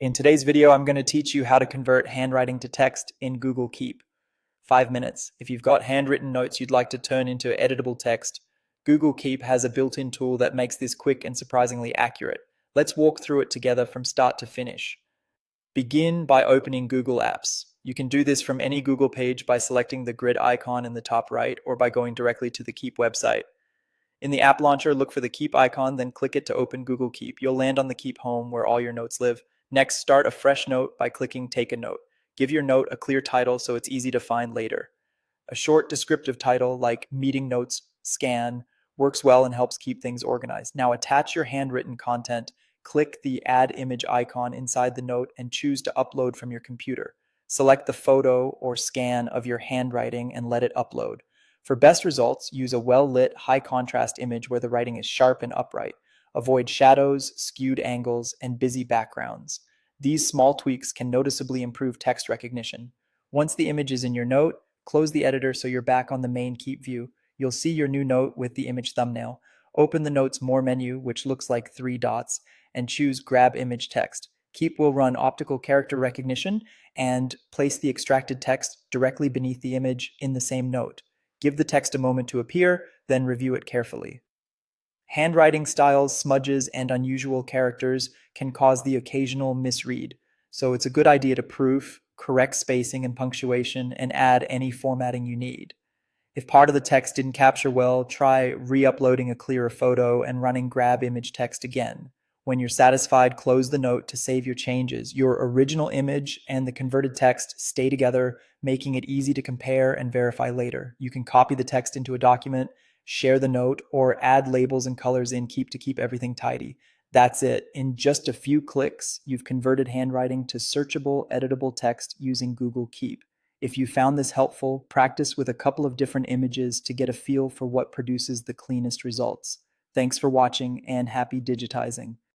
In today's video, I'm going to teach you how to convert handwriting to text in Google Keep. 5 minutes. If you've got handwritten notes you'd like to turn into editable text, Google Keep has a built-in tool that makes this quick and surprisingly accurate. Let's walk through it together from start to finish. Begin by opening Google Apps. You can do this from any Google page by selecting the grid icon in the top right or by going directly to the Keep website. In the app launcher, look for the Keep icon, then click it to open Google Keep. You'll land on the Keep home where all your notes live. Next, start a fresh note by clicking Take a Note. Give your note a clear title so it's easy to find later. A short descriptive title like Meeting Notes Scan works well and helps keep things organized. Now attach your handwritten content. Click the Add Image icon inside the note and choose to upload from your computer. Select the photo or scan of your handwriting and let it upload. For best results, use a well-lit, high-contrast image where the writing is sharp and upright. Avoid shadows, skewed angles, and busy backgrounds. These small tweaks can noticeably improve text recognition. Once the image is in your note, close the editor so you're back on the main Keep view. You'll see your new note with the image thumbnail. Open the Notes More menu, which looks like 3 dots, and choose Grab Image Text. Keep will run optical character recognition and place the extracted text directly beneath the image in the same note. Give the text a moment to appear, then review it carefully. Handwriting styles, smudges, and unusual characters can cause the occasional misread, so it's a good idea to proof, correct spacing and punctuation, and add any formatting you need. If part of the text didn't capture well, try re-uploading a clearer photo and running Grab Image Text again. When you're satisfied, close the note to save your changes. Your original image and the converted text stay together, making it easy to compare and verify later. You can copy the text into a document, share the note, or add labels and colors in Keep to keep everything tidy. That's it. In just a few clicks, you've converted handwriting to searchable, editable text using Google Keep. If you found this helpful, practice with a couple of different images to get a feel for what produces the cleanest results. Thanks for watching and happy digitizing.